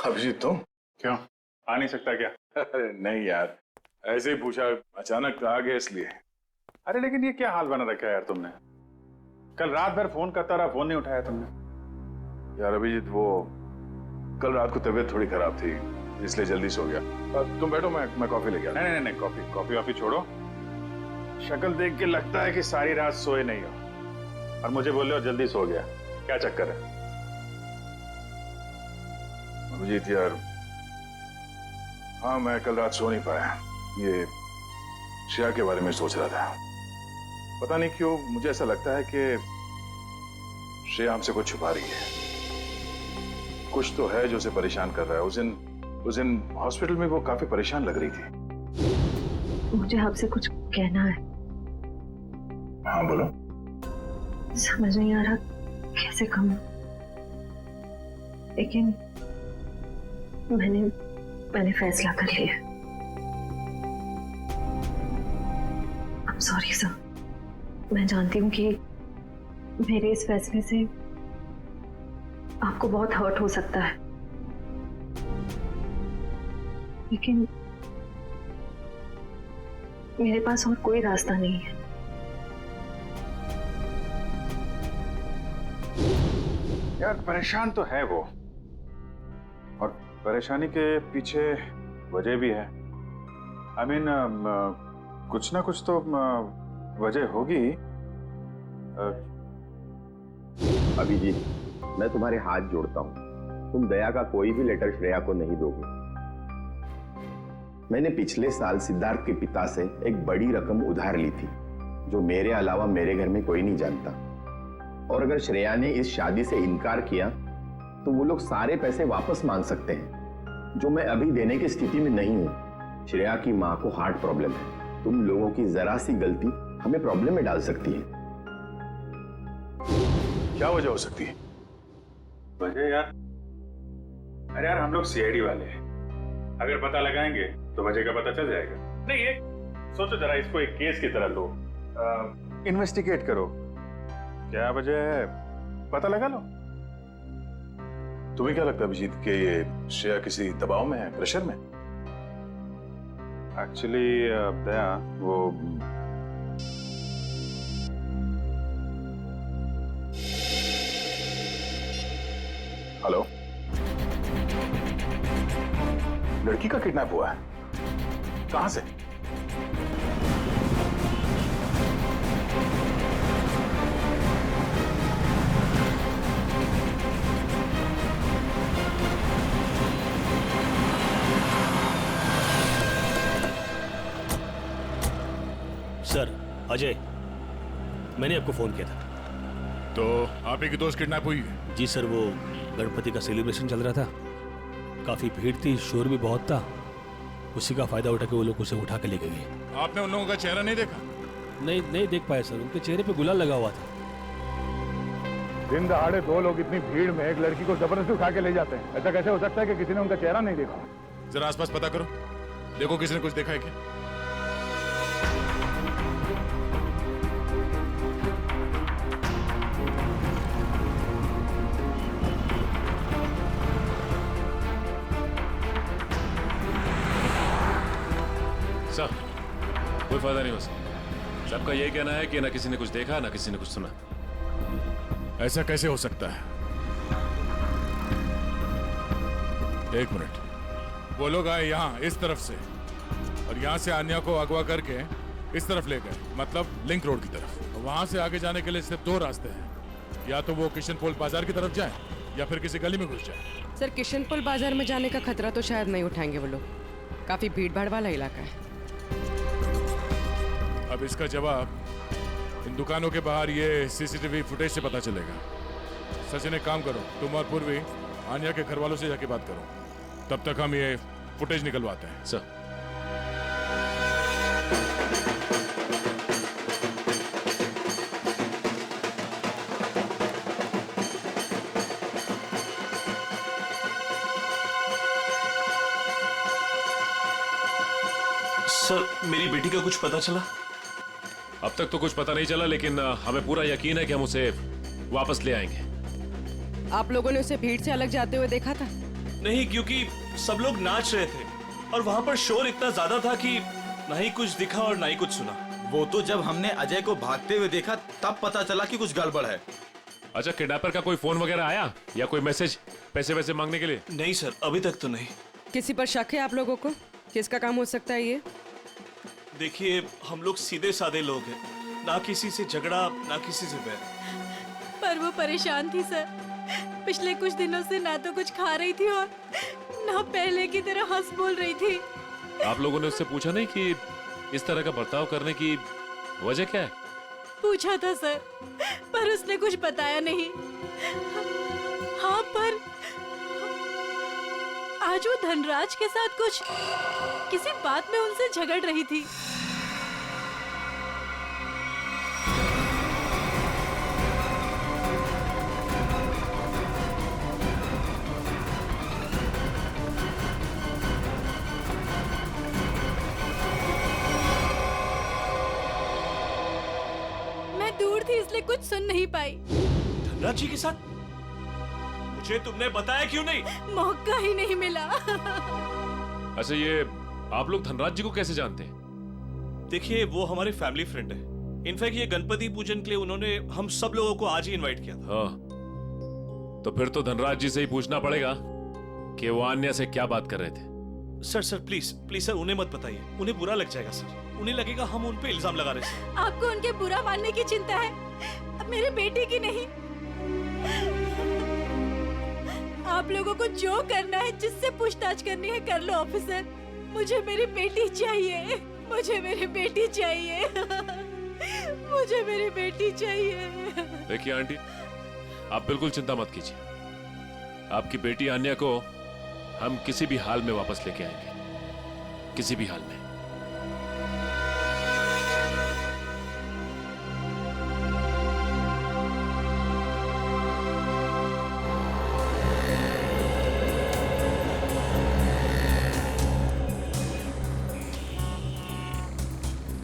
अभिजीत तुम? क्यों आ नहीं सकता क्या? अरे नहीं यार, ऐसे ही पूछा, अचानक आ गए इसलिए। अरे लेकिन ये क्या हाल बना रखा है यार तुमने? कल रात भर फोन करता रहा, फोन नहीं उठाया तुमने। यार अभिजीत, वो कल रात को तबीयत थोड़ी खराब थी, इसलिए जल्दी सो गया। तुम बैठो, मैं कॉफी लेके आता हूं। नहीं, कॉफी कॉफी वॉफी छोड़ो। शक्ल देख के लगता है कि सारी रात सोए नहीं हो और मुझे बोल रहे हो जल्दी सो गया। क्या चक्कर है? अभिजीत यार, हाँ मैं कल रात सो नहीं पाया। ये श्रेया के बारे में सोच रहा था। पता नहीं क्यों मुझे ऐसा लगता है कि श्रेया हमसे कुछ छुपा रही है। कुछ तो है जो उसे परेशान कर रहा है। उस दिन हॉस्पिटल में वो काफी परेशान लग रही थी। मुझे आपसे कुछ कहना है। हाँ बोलो। समझ नहीं आ रहा कैसे कहूं, लेकिन मैंने फैसला कर लिया। I'm sorry sir. मैं जानती हूँ कि मेरे इस फैसले से आपको बहुत हर्ट हो सकता है, लेकिन मेरे पास और कोई रास्ता नहीं है। यार परेशान तो है वो, और परेशानी के पीछे वजह भी है। I mean, कुछ ना कुछ तो वजह होगी। अभिजीत, मैं तुम्हारे हाथ जोड़ता हूँ, तुम दया का कोई भी लेटर श्रेया को नहीं दोगे। मैंने पिछले साल सिद्धार्थ के पिता से एक बड़ी रकम उधार ली थी, जो मेरे अलावा मेरे घर में कोई नहीं जानता। और अगर श्रेया ने इस शादी से इनकार किया तो वो लोग सारे पैसे वापस मांग सकते हैं, जो मैं अभी देने की स्थिति में नहीं हूं। श्रेया की मां को हार्ट प्रॉब्लम है। तुम लोगों की जरा सी गलती हमें प्रॉब्लम में डाल सकती है। क्या वजह हो सकती है? वजह यार, अरे यार हम लोग सीआईडी वाले हैं, अगर पता लगाएंगे तो वजह का पता चल जाएगा। नहीं ये सोचो जरा, इसको एक केस की तरह लो, इन्वेस्टिगेट करो, क्या वजह है पता लगा लो। तुम्हें क्या लगता है अभिजीत कि ये श्रेया किसी दबाव में है, प्रेशर में? एक्चुअली दया, वो हेलो, लड़की का किडनैप हुआ है? कहां से? सर, अजय, मैंने आपको फोन किया था। तो आप ही की दोस्त किडनैप हुई है? जी सर, वो गणपति का सेलिब्रेशन चल रहा था, काफी भीड़ थी, शोर भी बहुत था, उसी का फायदा उठा के वो लोग उसे उठा के लेके गए। आपने उन लोगों का चेहरा नहीं देखा? नहीं देख पाया सर, उनके चेहरे पे गुलाल लगा हुआ था। दिन दहाड़े दो लोग इतनी भीड़ में एक लड़की को जबरदस्ती उठा के ले जाते हैं, ऐसा कैसे हो सकता है कि किसी ने उनका चेहरा नहीं देखा? जरा आसपास पता करो, देखो किसी ने कुछ देखा है क्या? सर, कोई फायदा नहीं हो सकता। सबका यही कहना है कि ना किसी ने कुछ देखा ना किसी ने कुछ सुना। ऐसा कैसे हो सकता है? एक मिनट, वो लोग आए यहाँ इस तरफ से और यहाँ से आन्या को अगवा करके इस तरफ ले गए, मतलब लिंक रोड की तरफ। वहां से आगे जाने के लिए सिर्फ दो रास्ते हैं, या तो वो किशनपोल बाजार की तरफ जाए या फिर किसी गली में घुस जाए। सर, किशनपोल बाजार में जाने का खतरा तो शायद नहीं उठाएंगे वो लोग, काफी भीड़ भाड़ वाला इलाका है। अब इसका जवाब इन दुकानों के बाहर ये सीसीटीवी फुटेज से पता चलेगा। सचिन, एक काम करो, तुम और पूर्वी आन्या के घर वालों से जाके बात करो, तब तक हम ये फुटेज निकलवाते हैं। सर, मेरी बेटी का कुछ पता चला? अब तक तो कुछ पता नहीं चला, लेकिन हमें पूरा यकीन है कि हम उसे वापस ले आएंगे। आप लोगों ने उसे भीड़ से अलग जाते हुए देखा था? नहीं, क्योंकि सब लोग नाच रहे थे और वहां पर शोर इतना ज्यादा था कि ना ही कुछ दिखा और ना ही कुछ सुना। वो तो जब हमने अजय को भागते हुए देखा तब पता चला कि कुछ गड़बड़ है। अच्छा, किडनैपर का कोई फोन वगैरह आया या कोई मैसेज पैसे वैसे मांगने के लिए? नहीं सर, अभी तक तो नहीं। किसी पर शक है आप लोगों को? किसका काम हो सकता है ये? देखिए, हम लोग सीधे साधे लोग हैं, ना किसी से झगड़ा ना किसी से बैर। पर वो परेशान थी सर। पिछले कुछ दिनों से ना तो कुछ खा रही थी और ना पहले की तरह हंस बोल रही थी। आप लोगों ने उससे पूछा नहीं कि इस तरह का बर्ताव करने की वजह क्या है? पूछा था सर, पर उसने कुछ बताया नहीं। हाँ, पर आज वो धनराज के साथ कुछ किसी बात में उनसे झगड़ रही थी। मैं दूर थी इसलिए कुछ सुन नहीं पाई। धनराज जी के साथ? मुझे तुमने बताया क्यों नहीं? मौका ही नहीं मिला। अच्छा, ये आप लोग धनराज जी को कैसे जानते हैं? देखिए, वो हमारे फैमिली फ्रेंड है। इनफैक्ट ये गणपति पूजन के लिए उन्होंने हम सब लोगों को आज ही इनवाइट किया था। हाँ, तो फिर तो धनराज जी से ही पूछना पड़ेगा कि वो अन्य से क्या बात कर रहे थे। सर प्लीज प्लीज सर, उन्हें मत बताइए, उन्हें बुरा लग जाएगा सर। उन्हें लगेगा हम उन पे इल्जाम लगा रहे हैं। आपको उनके बुरा मानने की चिंता है, अब मेरे बेटे की नहीं। आप लोगों को जो करना है, जिससे पूछताछ करनी है कर लो ऑफिसर। मुझे मेरी बेटी चाहिए, मुझे मेरी बेटी चाहिए, मुझे मेरी बेटी चाहिए। देखिए आंटी, आप बिल्कुल चिंता मत कीजिए। आपकी बेटी आन्या को हम किसी भी हाल में वापस लेके आएंगे, किसी भी हाल में।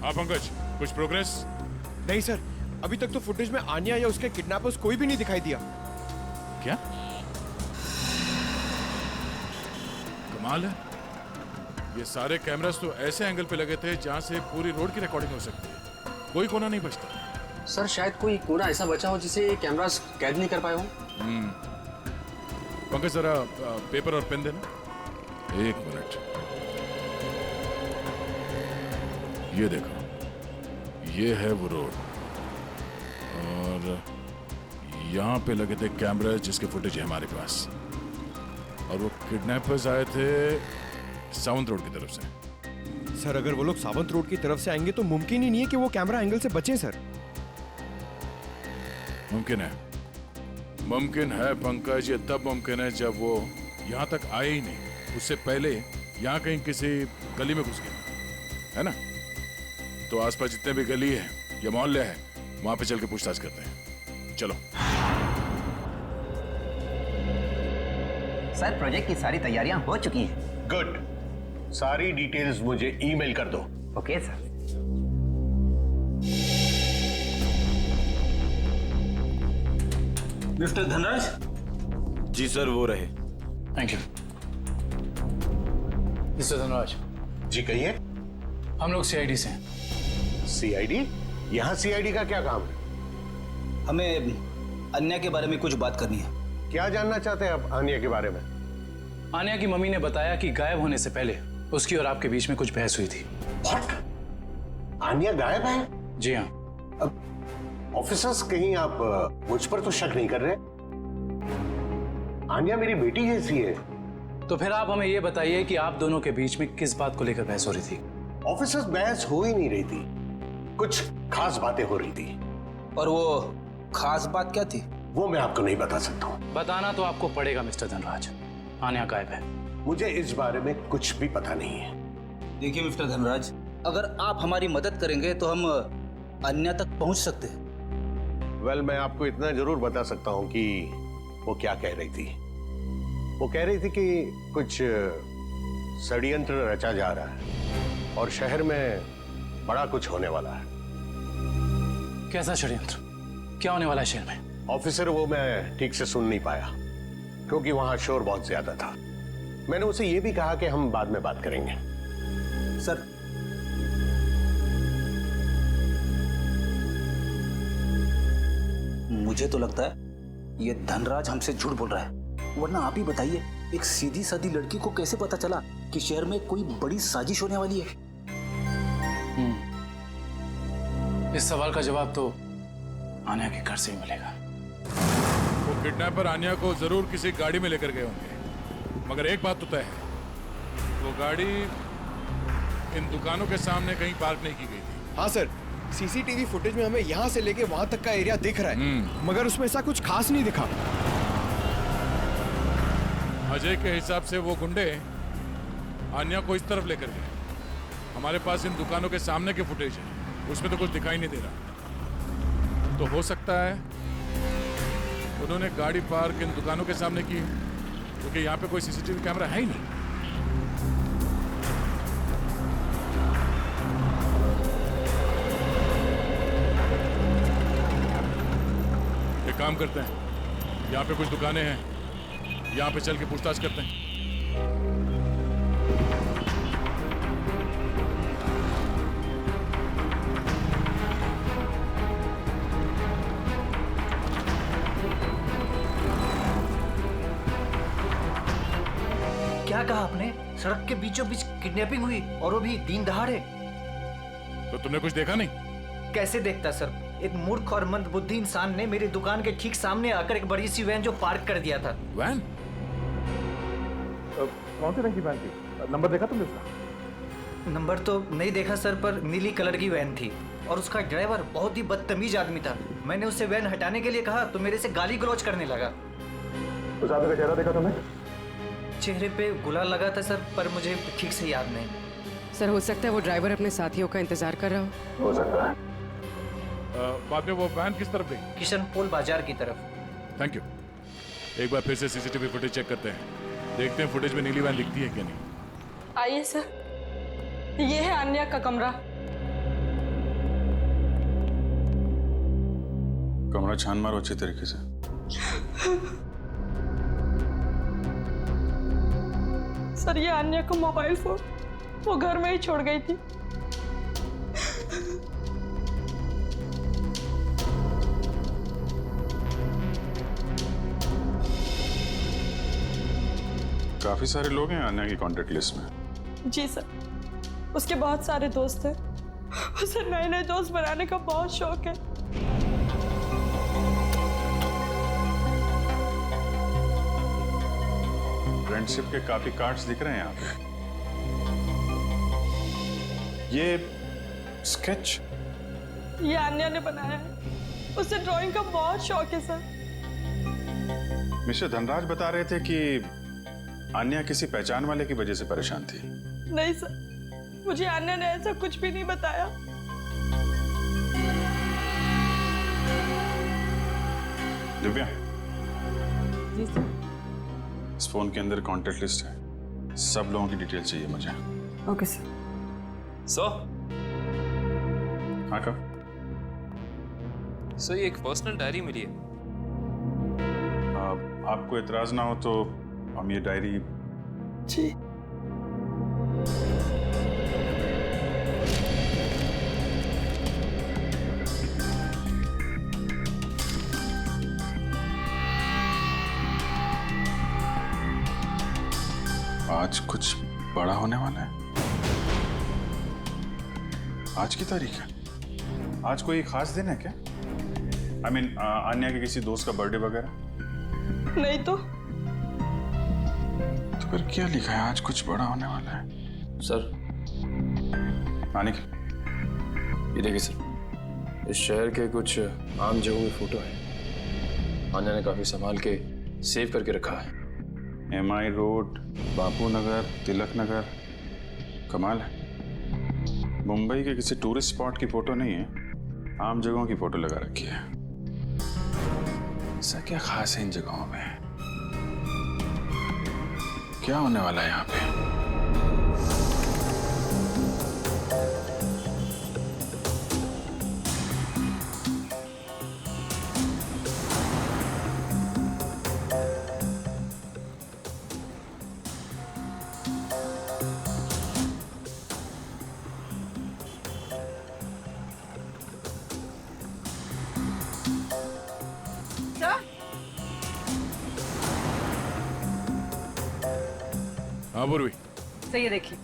हाँ पंकज, कुछ प्रोग्रेस? नहीं सर, अभी तक तो फुटेज में आन्या या उसके किडनैपर्स कोई भी नहीं दिखाई दिया। क्या कमाल है, ये सारे कैमरास तो ऐसे एंगल पे लगे थे जहां से पूरी रोड की रिकॉर्डिंग हो सकती है। कोई कोना नहीं बचता। सर, शायद कोई कोना ऐसा बचा हो जिसे कैमरास कैद नहीं कर पाए हो। पंकज, जरा पेपर और पेन देना। एक मिनट, ये देखो, ये है वो रोड और यहाँ पे लगे थे कैमरा जिसके फुटेज है हमारे पास। और वो किडनैपर्स आए थे सावंत रोड की तरफ से। सर, अगर वो लोग सावंत रोड की तरफ से आएंगे तो मुमकिन ही नहीं है कि वो कैमरा एंगल से बचें सर। मुमकिन है, मुमकिन है पंकज। ये तब मुमकिन है जब वो यहाँ तक आए ही नहीं, उससे पहले यहाँ कहीं किसी गली में घुस गया है ना। तो आसपास जितने भी गली है या मोहल्ले है, वहां पे चल के पूछताछ करते हैं। चलो। सर, प्रोजेक्ट की सारी तैयारियां हो चुकी हैं। गुड, सारी डिटेल्स मुझे ईमेल कर दो। Okay sir. मिस्टर धनराज? जी सर, वो रहे। Thank you. मिस्टर धनराज जी कहिए। हम लोग सीआईडी से हैं। सीआईडी? यहाँ सीआईडी का क्या काम है? हमें अन्या के बारे में कुछ बात करनी है। क्या जानना चाहते हैं आप अन्या के बारे में? आन्या की मम्मी ने बताया कि गायब होने से पहले उसकी और आपके बीच में कुछ बहस हुई थी। What? आन्या गायब है? जी हाँ। अब ऑफिसर्स, कहीं आप मुझ पर तो शक नहीं कर रहे? आन्या मेरी बेटी जैसी है। तो फिर आप हमें ये बताइए कि आप दोनों के बीच में किस बात को लेकर बहस हो रही थी? ऑफिसर्स, बहस हो ही नहीं रही थी, कुछ खास बातें हो रही थी। और वो खास बात क्या थी? वो मैं आपको नहीं बता सकता हूँ। बताना तो आपको पड़ेगा मिस्टर धनराज। आन्या गायब है। मुझे इस बारे में कुछ भी पता नहीं है। देखिए मिस्टर धनराज, अगर आप हमारी मदद करेंगे तो हम अन्या तक पहुंच सकते हैं। वेल, मैं आपको इतना जरूर बता सकता हूँ कि वो क्या कह रही थी। वो कह रही थी कि कुछ षड्यंत्र रचा जा रहा है और शहर में बड़ा कुछ होने वाला है। कैसा षड्यंत्र? क्या होने वाला है शहर में? ऑफिसर, वो मैं ठीक से सुन नहीं पाया क्योंकि वहां शोर बहुत ज्यादा था। मैंने उसे ये भी कहा कि हम बाद में बात करेंगे। सर, मुझे तो लगता है ये धनराज हमसे झूठ बोल रहा है। वरना आप ही बताइए, एक सीधी सादी लड़की को कैसे पता चला कि शहर में कोई बड़ी साजिश होने वाली है? इस सवाल का जवाब तो आन्या के घर से ही मिलेगा। वो किडनैपर आन्या को जरूर किसी गाड़ी में लेकर गए होंगे, मगर एक बात तो तय है, वो गाड़ी इन दुकानों के सामने कहीं पार्क नहीं की गई थी। हाँ सर, सीसीटीवी फुटेज में हमें यहाँ से लेके वहां तक का एरिया दिख रहा है, मगर उसमें ऐसा कुछ खास नहीं दिखा। अजय के हिसाब से वो गुंडे आन्या को इस तरफ लेकर गए। हमारे पास इन दुकानों के सामने के फुटेज है, उसमें तो कुछ दिखाई नहीं दे रहा। तो हो सकता है उन्होंने गाड़ी पार्क इन दुकानों के सामने की, क्योंकि यहाँ पे कोई सीसीटीवी कैमरा है ही नहीं। एक काम करते हैं, यहाँ पे कुछ दुकानें हैं, यहाँ पे चल के पूछताछ करते हैं। क्या कहा आपने? सड़क के बीचों बीच किडनैपिंग हुई और वो भी दिन दहाड़े? तो तुमने कुछ देखा नहीं? कैसे देखता सर? एक मूर्ख और मंदबुद्धि इंसान ने मेरी दुकान के ठीक सामने आकर एक बड़ी सी वैन जो पार्क कर दिया था। वैन? कौन सी रंग की वैन थी? नंबर देखा तुमने उसका? नंबर तो नहीं देखा सर, पर नीली कलर की वैन थी और उसका ड्राइवर बहुत ही बदतमीज आदमी था। मैंने उससे वैन हटाने के लिए कहा तो मेरे से गाली गलौज करने लगा। उस आदमी का चेहरा देखा तुमने? चेहरे पे गुलाल लगा था सर, पर मुझे ठीक से याद नहीं। सर, हो सकता है वो ड्राइवर अपने साथियों का इंतजार कर रहा हो सकता है। बाद में वो वैन किस तरफ गई? किशनपोल बाजार की तरफ। Thank you. एक बार फिर से सीसीटीवी फुटेज चेक करते हैं, देखते हैं फुटेज में नीली वैन दिखती है क्या नहीं। आइए सर, ये है आन्या का कमरा। कमरा छान मारो अच्छी तरीके से। सर, ये आन्या का मोबाइल फोन वो घर में ही छोड़ गई थी। काफी सारे लोग हैं आन्या की कांटेक्ट लिस्ट में। जी सर, उसके बहुत सारे दोस्त हैं। उसे नए नए दोस्त बनाने का बहुत शौक है। फ्रेंडशिप के काफी कार्ड्स दिख रहे हैं यहाँ पे। ये स्केच ये आन्या ने बनाया है। उसे ड्राइंग का बहुत शौक है सर। मिस्टर धनराज बता रहे थे कि आन्या किसी पहचान वाले की वजह से परेशान थी। नहीं सर, मुझे आन्या ने ऐसा कुछ भी नहीं बताया। दिव्या, जी सर। इस फोन के अंदर कांटेक्ट लिस्ट है, सब लोगों की डिटेल चाहिए मुझे। Okay sir. हाँ कब? सर, ये एक पर्सनल डायरी मिली है। आपको इतराज ना हो तो हम ये डायरी। जी। आज कुछ बड़ा होने वाला है। आज की तारीख है। आज कोई खास दिन है क्या? I mean, आन्या के किसी दोस्त का बर्थडे वगैरह? नहीं तो फिर क्या लिखा है? आज कुछ बड़ा होने वाला है। सर, आनिक, ये देखिए सर, इस शहर के कुछ आम जगहों की फोटो है। आन्या ने काफी संभाल के सेव करके रखा है। MI रोड, बापू नगर, तिलक नगर, कमाल है। मुंबई के किसी टूरिस्ट स्पॉट की फोटो नहीं है, आम जगहों की फोटो लगा रखी है। ऐसा क्या खास है इन जगहों में? क्या होने वाला है यहाँ पे? हाँ पूर्वी। सही है, देखिए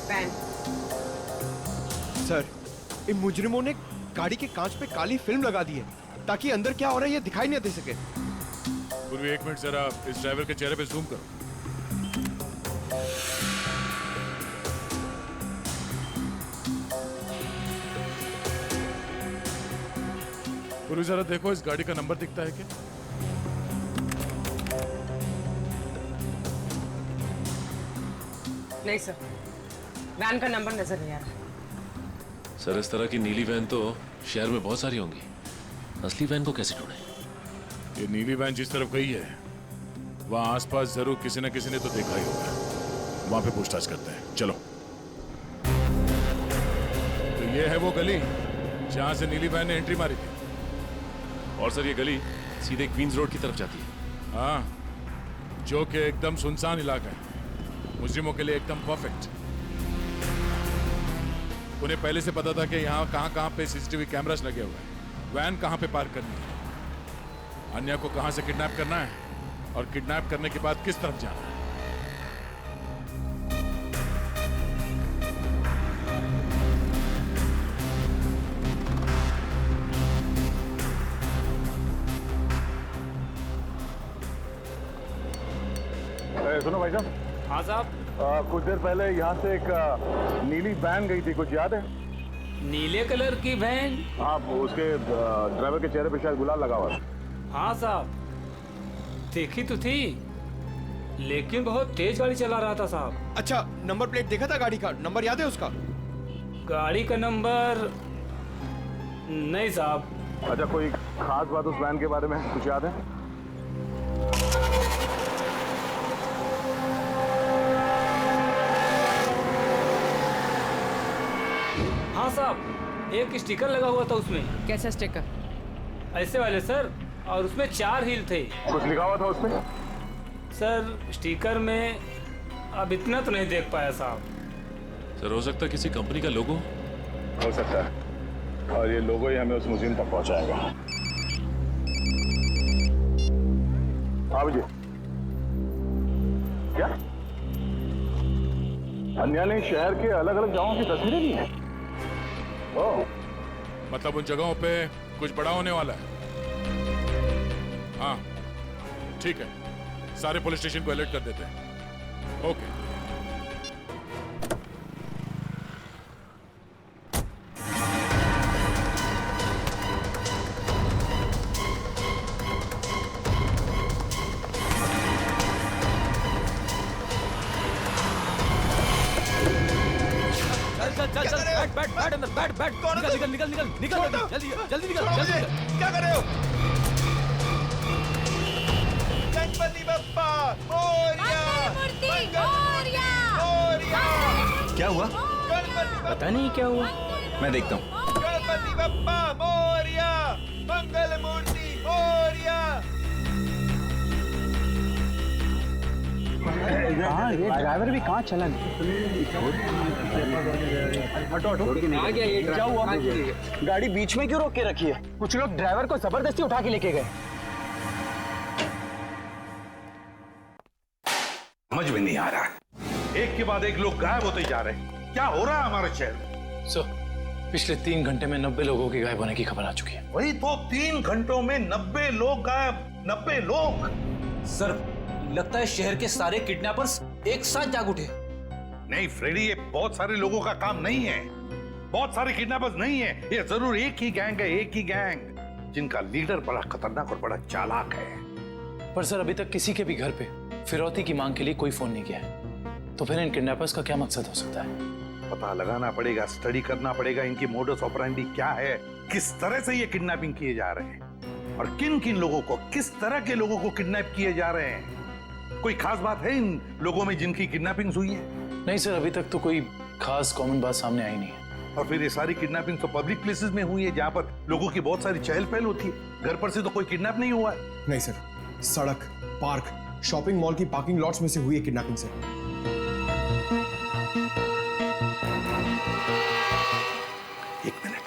वैन। सर, इन मुजरिमों ने गाड़ी के कांच पे काली फिल्म लगा दी है ताकि अंदर क्या हो रहा है ये दिखाई नहीं दे सके। पूर्वी 1 मिनट जरा इस ड्राइवर के चेहरे पे जूम करो। पूर्वी जरा देखो इस गाड़ी का नंबर दिखता है क्या? नहीं सर, वैन का नंबर नजर नहीं आ रहा। सर इस तरह की नीली वैन तो शहर में बहुत सारी होंगी, असली वैन को कैसे ढूंढें? ये नीली वैन जिस तरफ गई है वहां आसपास जरूर किसी न किसी ने तो देखा ही होगा। वहां पे पूछताछ करते हैं, चलो। तो ये है वो गली जहां से नीली वैन ने एंट्री मारी थी। और सर ये गली सीधे क्वींस रोड की तरफ जाती है। हाँ, जो कि एकदम सुनसान इलाका है, मुजरिमों के लिए एकदम परफेक्ट। उन्हें पहले से पता था कि यहाँ कहाँ पे सीसीटीवी कैमरास लगे हुए हैं, वैन कहाँ पे पार्क करनी है, अन्या को कहाँ से किडनैप करना है और किडनैप करने के बाद किस तरफ जाना है। सुनो भाई साहब। हाँ साहब। कुछ देर पहले यहाँ से एक नीली वैन गई थी, कुछ याद है? नीले कलर की वैन? हाँ, उसके ड्राइवर के चेहरे पे शायद गुलाल लगा हुआ था। हाँ साहब, देखी तो थी, लेकिन बहुत तेज गाड़ी चला रहा था साहब। अच्छा, नंबर प्लेट देखा था गाड़ी का? नंबर याद है उसका? गाड़ी का नंबर नहीं साहब। अच्छा, कोई खास बात उस वैन के बारे में कुछ याद है? हाँ साहब, एक स्टिकर लगा हुआ था उसमें। कैसा स्टिकर? ऐसे वाले सर, और उसमें 4 हील थे। कुछ लिखा हुआ था उसमें? सर स्टिकर में अब इतना तो नहीं देख पाया साहब। सर हो सकता है किसी कंपनी का लोगो हो सकता है, और ये लोगो ही हमें उस मुजिम तक पहुंचाएगा। हाँ जी, क्या अन्या ने शहर के अलग अलग जगहों की तस्वीरें ली हैं? ओह, मतलब उन जगहों पे कुछ बड़ा होने वाला है। हाँ ठीक है, सारे पुलिस स्टेशन को अलर्ट कर देते हैं। ओके। बैठ अंदर, बैठ निकल जल्दी निकल। क्या कर रहे हो? गणपति बप्पा क्या हुआ? पता नहीं क्या हुआ, मैं देखता हूँ। गणपति बप्पा मोरिया, मंगल मूर्ति मोरिया। हाँ, ये ड्राइवर भी कहाँ चला गया? हटो आ गया ये। क्या हुआ? गाड़ी बीच में क्यों रोक के रखी है? कुछ लोग ड्राइवर को जबरदस्ती उठा के लेके गए। समझ में नहीं आ रहा, एक के बाद एक लोग गायब होते जा रहे हैं। क्या हो रहा है हमारे शहर में? सर, पिछले 3 घंटे में 90 लोगों के गायब होने की खबर आ चुकी है। वही तो, 3 घंटों में 90 लोग गायब। 90 लोग? सर, लगता है शहर के सारे किडनैपर्स एक साथ जाग उठे। नहीं फ्रेडी, ये बहुत सारे लोगों का काम नहीं है, बहुत सारे किडनैपर्स नहीं है, ये जरूर एक ही गैंग है, एक ही गैंग जिनका लीडर बड़ा खतरनाक और बड़ा चालाक है। पर सर, अभी तक किसी के भी घर पे फिरौती की मांग के लिए कोई फोन नहीं किया है, तो फिर इन किडनैपर्स का क्या मकसद हो सकता है? पता लगाना पड़ेगा, स्टडी करना पड़ेगा, इनकी मोडस ऑपरेंडी क्या है, किस तरह से ये किडनैपिंग किए जा रहे हैं और किन किन लोगों को, किस तरह के लोगों को किडनैप किए जा रहे हैं। कोई खास बात है इन लोगों में जिनकी किडनैपिंग हुई है? नहीं सर, अभी तक तो कोई खास कॉमन बात सामने आई नहीं है। और फिर ये सारी किडनैपिंग तो पब्लिक प्लेसेस में हुई है, जहां पर लोगों की बहुत सारी चहल पहल होती है। घर पर से तो कोई किडनैप नहीं हुआ है। नहीं सर, सड़क, पार्क, शॉपिंग मॉल की पार्किंग लॉट्स में से हुई है किडनैपिंग सर। एक मिनट,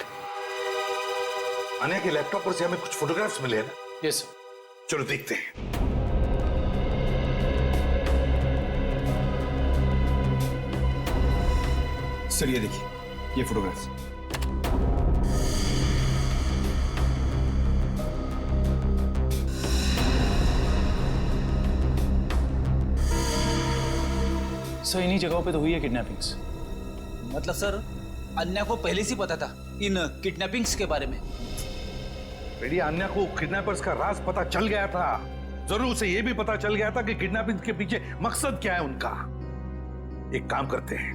अन्या के लैपटॉप पर से हमें कुछ फोटोग्राफ्स मिले हैं ना? Yes sir. चलो देखते हैं। सर ये देखिए, ये फोटोग्राफ्स। सर इन्हीं जगहों पे तो हुई है किडनैपिंग्स। मतलब सर अन्या को पहले से पता था इन किडनैपिंग्स के बारे में? बेटी अन्या को किडनैपर्स का राज पता चल गया था। जरूर उसे यह भी पता चल गया था कि किडनैपिंग के पीछे मकसद क्या है उनका। एक काम करते हैं,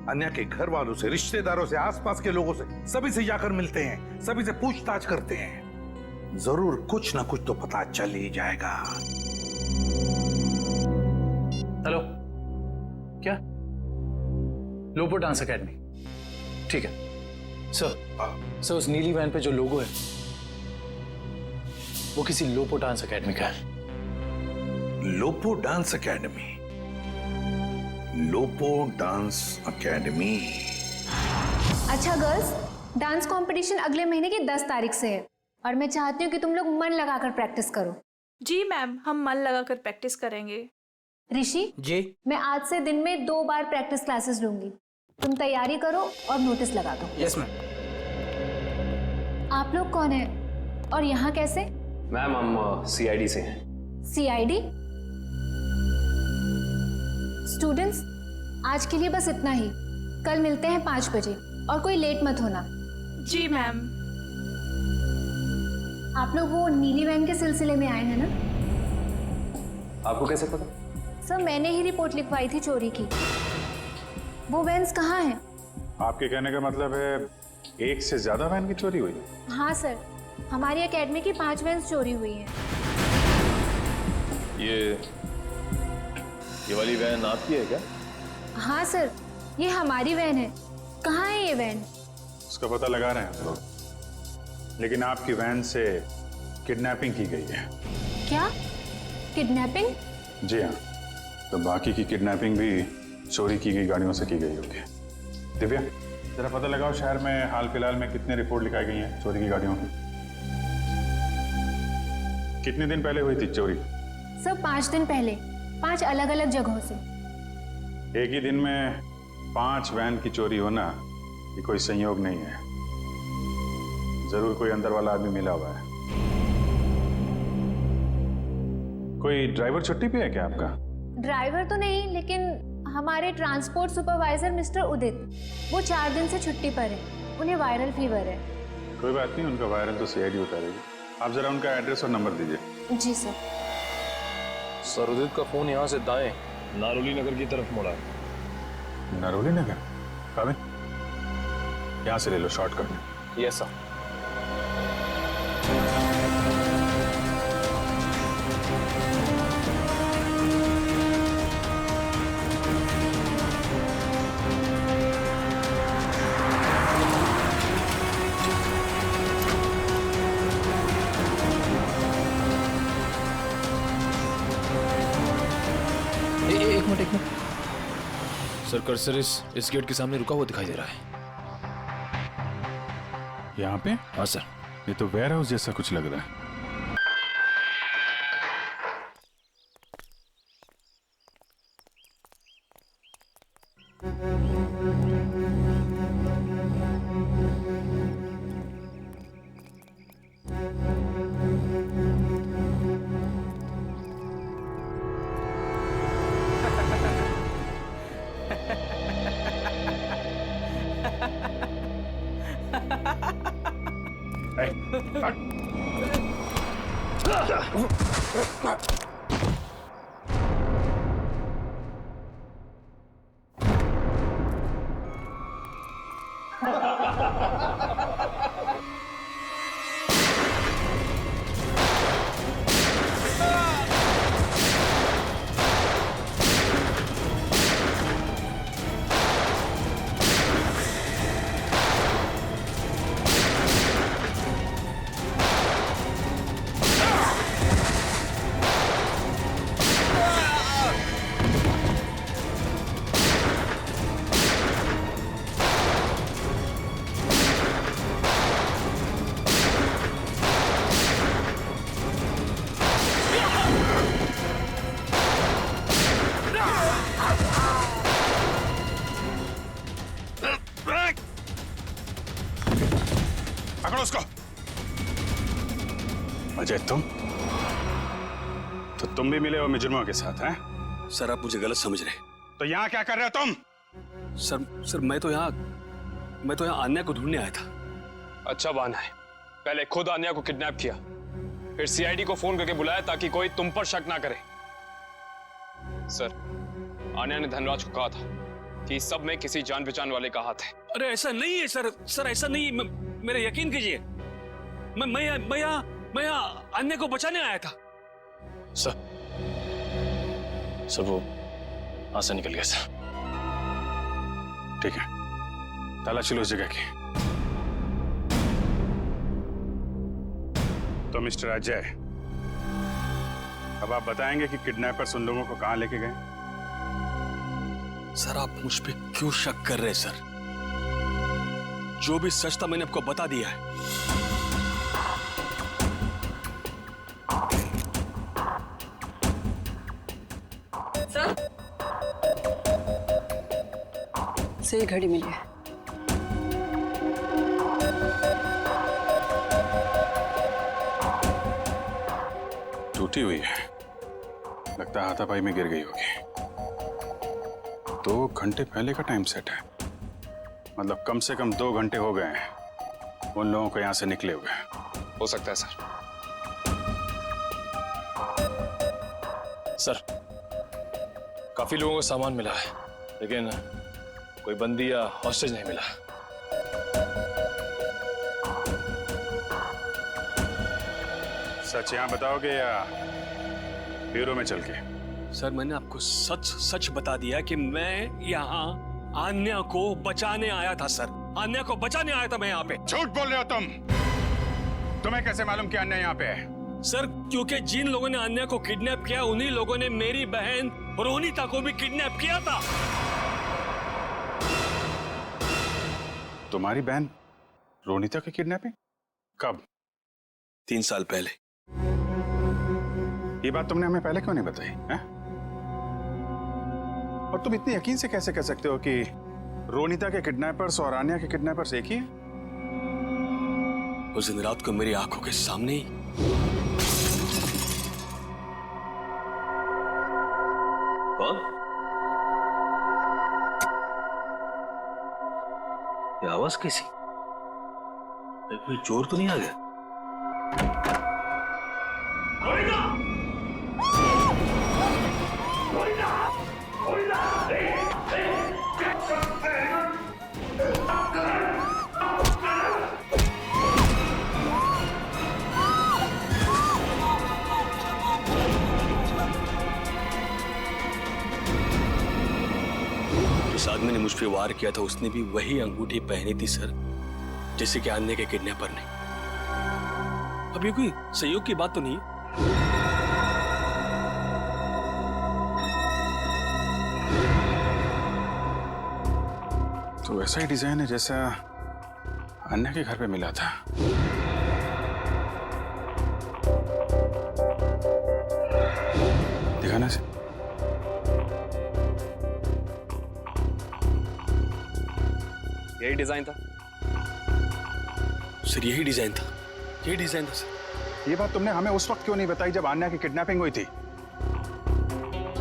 अन्या के घर वालों से, रिश्तेदारों से, आसपास के लोगों से, सभी से जाकर मिलते हैं, सभी से पूछताछ करते हैं। जरूर कुछ ना कुछ तो पता चल ही जाएगा। हेलो, क्या? लोपो डांस एकेडमी, ठीक है सर। उस नीली वैन पे जो लोगो है वो किसी लोपो डांस एकेडमी का है। लोपो डांस एकेडमी? लोपो डांस एकेडमी। अच्छा गर्ल्स, डांस कंपटीशन अगले महीने की 10 तारीख से है और मैं चाहती हूँ कि तुम लोग मन लगाकर प्रैक्टिस करो। जी मैम, हम मन लगाकर प्रैक्टिस करेंगे। ऋषि जी, मैं आज से दिन में 2 बार प्रैक्टिस क्लासेस लूंगी। तुम तैयारी करो और नोटिस लगा दो। Yes ma'am. आप लोग कौन है और यहाँ कैसे? मैम हम CID से हैं। CID? स्टूडेंट्स, आज के लिए बस इतना ही। कल मिलते हैं 5 बजे और कोई लेट मत होना। जी मैम। आप लोग वो नीली वैन के सिलसिले में आए हैं ना? आपको कैसे पता? सर मैंने ही रिपोर्ट लिखवाई थी चोरी की। वो वैन्स कहाँ हैं? आपके कहने का मतलब है एक से ज्यादा वैन की चोरी हुई? हाँ सर, हमारी एकेडमी की 5 वैन्स चोरी हुई हैं। ये वाली वैन आपकी है क्या? हाँ सर, ये हमारी वैन है। कहाँ है ये वैन? उसका पता लगा रहे हैं हम लोग, लेकिन आपकी वैन से किडनैपिंग की गई है। क्या? किडनैपिंग? जी हाँ, तो बाकी की किडनैपिंग भी चोरी की गई गाड़ियों से की गई होगी। दिव्या, जरा पता लगाओ शहर में हाल फिलहाल में कितने रिपोर्ट लिखाई गई हैं चोरी की गाड़ियों की। कितने दिन पहले हुई थी चोरी? सर 5 दिन पहले, 5 अलग अलग जगहों से। एक ही दिन में 5 वैन की चोरी होना ये कोई संयोग नहीं है। जरूर कोई अंदर वाला आदमी मिला हुआ है। कोई ड्राइवर छुट्टी पे है क्या आपका? ड्राइवर तो नहीं, लेकिन हमारे ट्रांसपोर्ट सुपरवाइजर मिस्टर उदित, वो 4 दिन से छुट्टी पर है। उन्हें वायरल फीवर है। कोई बात नहीं, उनका वायरल तो CID उतारेगी। आप जरा उनका एड्रेस और नंबर दीजिए। जी सर। सर उदित का फोन यहाँ से दाएं नारोली नगर की तरफ मुड़ा है। नारोली नगर? काबिल, यहाँ से ले लो शॉर्टकट। Yes sir. एक मिनट। सर कर्सर इस गेट के सामने रुका हुआ दिखाई दे रहा है। यहाँ पे? हाँ सर। ये तो वेयर हाउस जैसा कुछ लग रहा है। पकड़ो उसको। अजय तुम भी मिले हो मुजरिमों के साथ हैं? सर आप मुझे गलत समझ रहे हैं। तो यहाँ क्या कर रहे हो तुम? सर मैं तो यहाँ आन्या को ढूंढने आया था। अच्छा बहाना है, पहले खुद आन्या को किडनैप किया, फिर सीआईडी को फोन करके बुलाया ताकि कोई तुम पर शक ना करे। सर आन्या ने धनराज को कहा था कि इस सब में किसी जान पहचान वाले का हाथ है। अरे ऐसा नहीं है सर, ऐसा नहीं, मेरा यकीन कीजिए। मैं यहाँ अन्य को बचाने आया था। सर वो हाथ से निकल गया सर। ठीक है, तलाशी लो उस जगह की। तो मिस्टर अजय, अब आप बताएंगे कि किडनैपर्स उन लोगों को कहां लेके गए? सर आप मुझ पे क्यों शक कर रहे हैं सर? जो भी सच था मैंने आपको बता दिया है। सर सही घड़ी मिली है। टूटी हुई है, लगता है हाथापाई में गिर गई होगी। 2 घंटे पहले का टाइम सेट है, मतलब कम से कम 2 घंटे हो गए हैं उन लोगों को यहां से निकले हुए। हो सकता है सर काफी लोगों को सामान मिला है, लेकिन कोई बंदी या हॉस्टेज नहीं मिला। सच यहाँ बताओगे या ब्यूरो में चल के? सर मैंने आपको सच बता दिया कि मैं यहाँ आन्या को बचाने आया था सर। आन्या को बचाने आया था मैं यहाँ पे। झूठ बोल रहे हो तुम। तुम्हें कैसे मालूम कि आन्या यहाँ पे है? सर क्योंकि जिन लोगों ने आन्या को किडनैप किया उन्हीं लोगों ने मेरी बहन रोनिता को भी किडनैप किया था। तुम्हारी बहन रोनिता की किडनैपिंग कब? 3 साल पहले। ये बात तुमने हमें पहले क्यों नहीं बताई है? और तुम इतने यकीन से कैसे कह सकते हो कि रोनिता के किडनैपर्स और आन्या के किडनैपर्स एक ही हैं? उस दिन रात को मेरी आंखों के सामने ही कौन? ये आवाज कैसी? कोई चोर तो नहीं आ गया? जिस आदमी ने मुझ पे वार किया था उसने भी वही अंगूठी पहनी थी सर, जैसे कि आन्या के किडनैपर ने। अब ये कोई संयोग की बात तो नहीं? तो वैसा ही डिजाइन है जैसा अन्या के घर पे मिला था। दिखाना से। यही डिजाइन था सर, यही डिजाइन था सर। ये बात तुमने हमें उस वक्त क्यों नहीं बताई जब आन्या की किडनैपिंग हुई थी?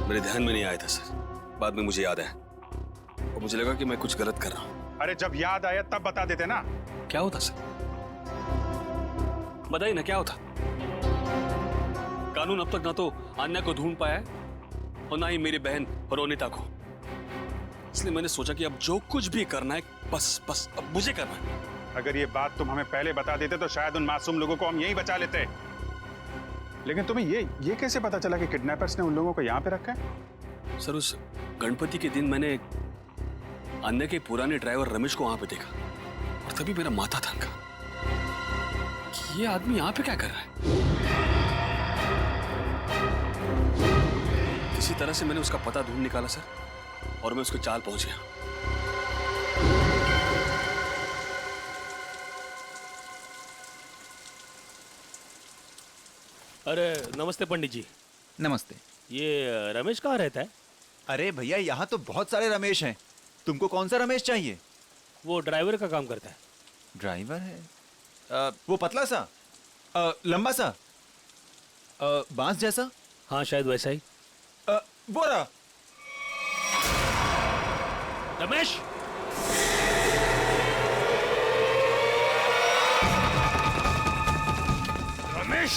मेरे ध्यान में नहीं आया था सर, बाद में मुझे याद आया और मुझे लगा कि मैं कुछ गलत कर रहा हूं। अरे जब याद आया तब बता देते ना। क्या होता सर? बताइए ना क्या होता? कानून अब तक ना तो आन्या को ढूंढ पाया है और ना ही मेरी बहन रोनिता को। इसलिए मैंने सोचा कि अब जो कुछ भी करना है बस अब मुझे करना है। अगर ये बात तुम हमें पहले बता देते तो शायद उन मासूम लोगों को हम यहीं बचा लेते। लेकिन तुम्हें ये कैसे पता चला कि किडनैपर्स ने उन लोगों को यहाँ पे रखा है? सर उस गणपति के दिन मैंने अन्य के पुराने ड्राइवर रमेश को वहां पे देखा और तभी मेरा माथा थनका कि ये आदमी यहाँ पे क्या कर रहा है। किसी तरह से मैंने उसका पता ढूंढ निकाला सर और मैं उसके चाल पहुंच गया। अरे नमस्ते पंडित जी। नमस्ते। ये रमेश कहाँ रहता है? अरे भैया यहाँ तो बहुत सारे रमेश हैं, तुमको कौन सा रमेश चाहिए? वो ड्राइवर का काम करता है। ड्राइवर है? वो पतला सा, लंबा सा, बांस जैसा। हाँ शायद वैसा ही। वो रहा। रमेश, रमेश,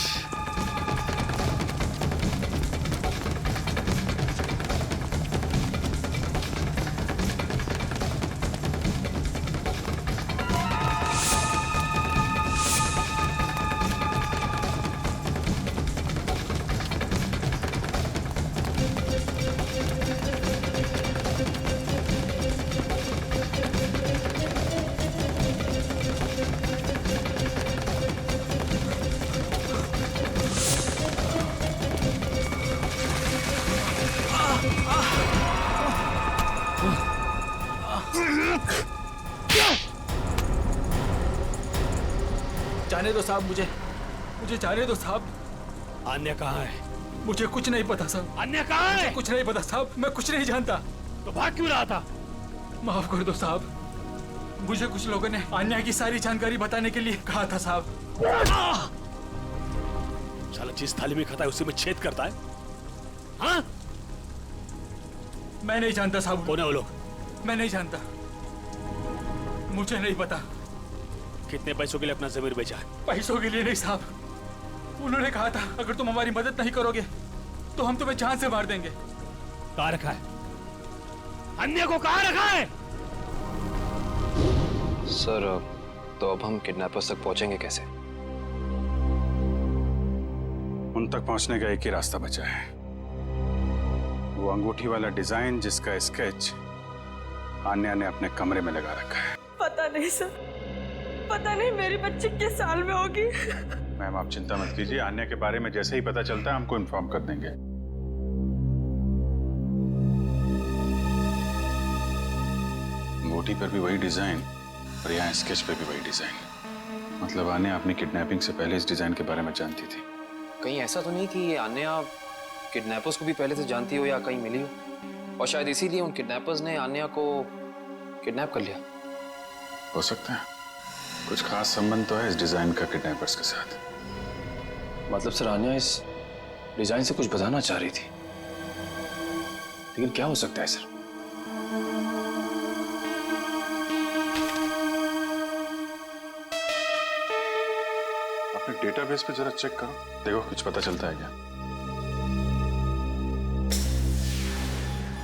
जाने दो साहब, मुझे जाने दो साहब। अन्य कहाँ है? मुझे कुछ नहीं पता साहब। अन्य कहाँ है? कुछ नहीं पता साहब, मैं कुछ नहीं जानता। तो भाग क्यों रहा था? माफ कर दो साहब, मुझे कुछ लोगों ने अन्य की सारी जानकारी बताने के लिए कहा था साहब। साला जिस थाली में खाता है उसी में छेद करता है। हाँ? मैं नहीं जानता साहब। कौन है वो लोग? मैं नहीं जानता, मुझे नहीं पता। कितने पैसों के लिए अपना जमीर बेचा है? पैसों के लिए नहीं साहब, उन्होंने कहा था अगर तुम हमारी मदद नहीं करोगे तो हम तुम्हें जान से मार देंगे। कहाँ रखा है? अन्य को कहाँ रखा है? सर, तो अब हम किडनैपर्स तक पहुंचेंगे कैसे? उन तक पहुंचने का एक ही रास्ता बचा है, वो अंगूठी वाला डिजाइन जिसका स्केच आन्या ने अपने कमरे में लगा रखा है। पता नहीं सर, पता नहीं मेरी बच्ची किस साल में होगी। मैम आप चिंता मत कीजिए, आन्या के बारे में जैसे ही पता चलता है हमको इन्फॉर्म कर देंगे। अंगूठी पर भी वही डिजाइन और यहाँ स्केच पे भी वही डिजाइन। मतलब आन्या अपनी किडनैपिंग से पहले इस डिजाइन के बारे में जानती थी। कहीं ऐसा तो नहीं कि आन्या किडनैपर्स को भी पहले से जानती हो या कहीं मिली हो, और शायद इसीलिए उन किडनैपर्स ने आन्या को किडनैप कर लिया? हो सकता है, कुछ खास संबंध तो है इस डिजाइन का किडनैपर्स के साथ। मतलब सर आन्या इस डिजाइन से कुछ बताना चाह रही थी, लेकिन क्या हो सकता है सर? अपने डेटाबेस पे जरा चेक करो, देखो कुछ पता चलता है क्या।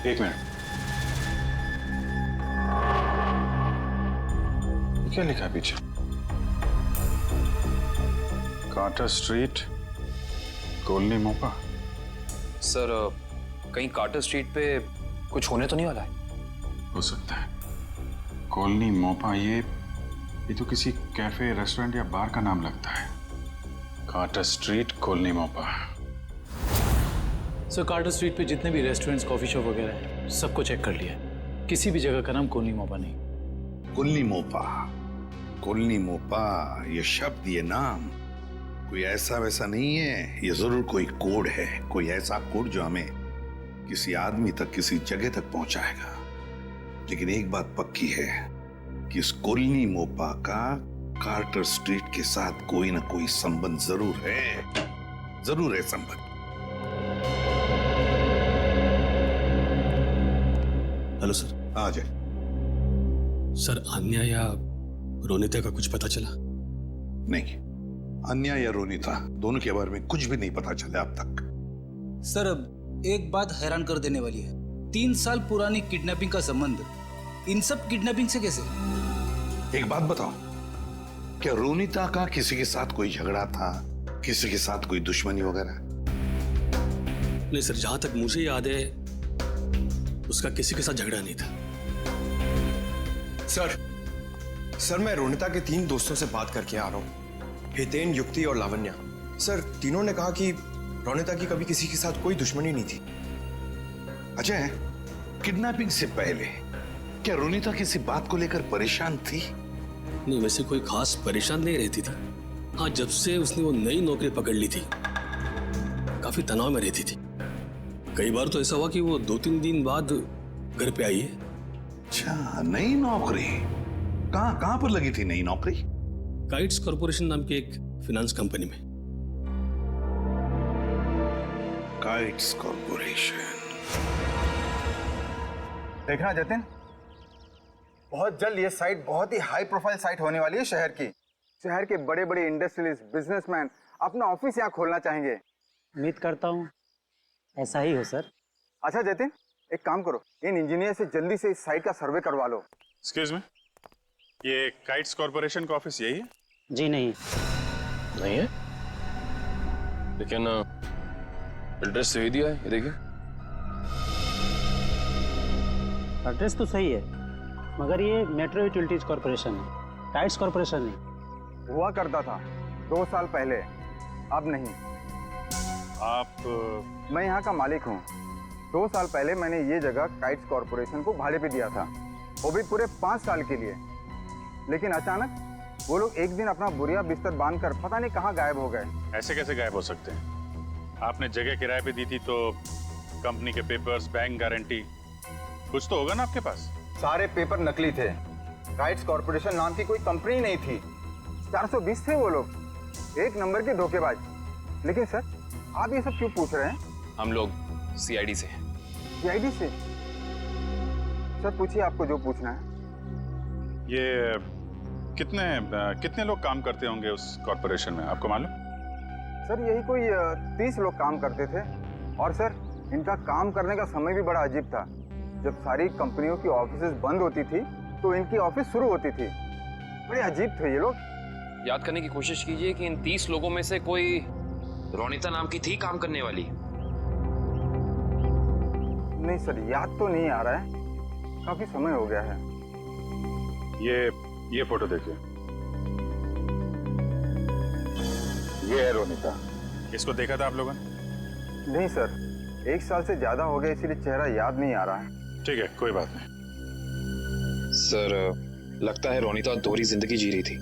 एक मिनट, क्या लिखा है पीछे? कार्टर स्ट्रीट, कॉलोनी मोपा। सर कहीं कार्टर स्ट्रीट पे कुछ होने तो नहीं वाला है? हो सकता है, कॉलोनी मोपा, ये तो किसी कैफे, रेस्टोरेंट या बार का नाम लगता है। कार्टर स्ट्रीट, कॉलोनी मोपा। सर कार्टर स्ट्रीट पे जितने भी रेस्टोरेंट्स, कॉफी शॉप वगैरह हैं, सबको चेक कर लिया, किसी भी जगह का नाम कॉलोनी मोपा नहीं। कॉलोनी मोपा, कॉलोनी मोपा, ये शब्द, ये नाम कोई ऐसा वैसा नहीं है, ये जरूर कोई कोड है, कोई ऐसा कोड जो हमें किसी आदमी तक, किसी जगह तक पहुंचाएगा। लेकिन एक बात पक्की है कि इस कॉलोनी मोपा का कार्टर स्ट्रीट के साथ कोई ना कोई संबंध जरूर है संबंध। Hello sir. आ जाए। सर आन्या या रोनिता का कुछ पता चला? नहीं, अन्या या रोनिता दोनों के बारे में कुछ भी नहीं पता चला अब तक। सर अब एक बात हैरान कर देने वाली है, 3 साल पुरानी किडनैपिंग का संबंध इन सब किडनैपिंग से कैसे? एक बात बताओ, क्या रोनिता का किसी के साथ कोई झगड़ा था, किसी के साथ कोई दुश्मनी वगैरह? नहीं सर, जहां तक मुझे याद है उसका किसी के साथ झगड़ा नहीं था। सर मैं रोनिता के 3 दोस्तों से बात करके आ रहा हूँ, हितेन, युक्ति और लावण्या। सर तीनों ने कहा कि रोनिता की कभी किसी के साथ कोई दुश्मनी नहीं थी। अजय, किडनैपिंग से पहले क्या रोनिता किसी बात को लेकर परेशान थी? नहीं, वैसे कोई खास परेशान नहीं रहती थी। हाँ, जब से उसने वो नई नौकरी पकड़ ली थी काफी तनाव में रहती थी। कई बार तो ऐसा हुआ कि वो 2-3 दिन बाद घर पे आई है। अच्छा, नई नौकरी? कहाँ पर लगी थी नई नौकरी? काइट्स कॉरपोरेशन नाम की एक फिनांस कंपनी में। Kites corporation. देखना जतिन, बहुत जल्द ये साइट बहुत ही हाई प्रोफाइल साइट होने वाली है शहर की। शहर के बड़े बड़े इंडस्ट्रियलिस्ट, बिजनेसमैन अपना ऑफिस यहाँ खोलना चाहेंगे। उम्मीद करता हूँ ऐसा ही हो सर। अच्छा जतिन, एक काम करो, इन इंजीनियर से जल्दी से इस साइट का सर्वे करवा लो। एक्सक्यूज मी, ये काइट्स कॉरपोरेशन का ऑफिस यही है? जी नहीं। नहीं है, लेकिन एड्रेस सही दिया है, ये देखिए। एड्रेस तो सही है, मगर ये मेट्रो यूटिलिटीज कॉरपोरेशन है, काइट्स कॉरपोरेशन नहीं। हुआ करता था 2 साल पहले, अब नहीं। आप? मैं यहाँ का मालिक हूँ। 2 साल पहले मैंने ये जगह काइट्स कॉरपोरेशन को भाड़े पे दिया था, वो भी पूरे 5 साल के लिए। लेकिन अचानक वो लोग एक दिन अपना बोरिया बिस्तर बांधकर पता नहीं कहाँ गायब हो गए। ऐसे कैसे गायब हो सकते हैं? आपने जगह किराए पे दी थी तो कंपनी के पेपर्स, बैंक गारंटी, कुछ तो होगा ना आपके पास? सारे पेपर नकली थे। काइट्स कॉरपोरेशन नाम की कोई कंपनी नहीं थी। 420 थे वो लोग, एक नंबर के धोखेबाज। लेकिन सर, आप ये सब क्यों पूछ रहे हैं? हम लोग सीआईडी से। सीआईडी से? सर पूछिए आपको जो पूछना है। ये कितने लोग काम करते होंगे उस कॉरपोरेशन में, आपको मालूम? सर यही कोई 30 लोग काम करते थे। और सर इनका काम करने का समय भी बड़ा अजीब था। जब सारी कंपनियों की ऑफिसेज बंद होती थी तो इनकी ऑफिस शुरू होती थी। बड़े अजीब थे ये लोग। याद करने की कोशिश कीजिए कि इन 30 लोगों में से कोई रोनिता नाम की थी काम करने वाली? नहीं सर, याद तो नहीं आ रहा है, काफी समय हो गया है। ये फोटो देखिए, ये है रोनिता। इसको देखा था आप लोगों ने? नहीं सर, 1 साल से ज्यादा हो गया, इसीलिए चेहरा याद नहीं आ रहा है। ठीक है, कोई बात नहीं। सर, लगता है रोनिता दोहरी जिंदगी जी रही थी।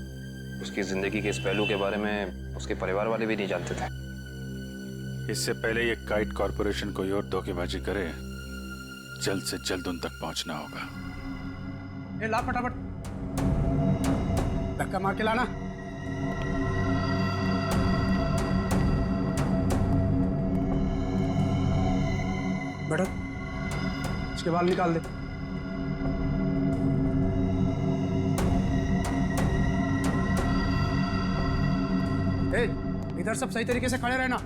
उसकी जिंदगी के इस पहलू के बारे में उसके परिवार वाले भी नहीं जानते थे। इससे पहले ये काइट कॉरपोरेशन कोई और धोखेबाजी करे, जल्द से जल्द उन तक पहुंचना होगा। ए, ला फटाफट, धक्का मार के लाना। बैठो, इसके बाल निकाल दे। ए, इधर सब सही तरीके से खड़े रहना।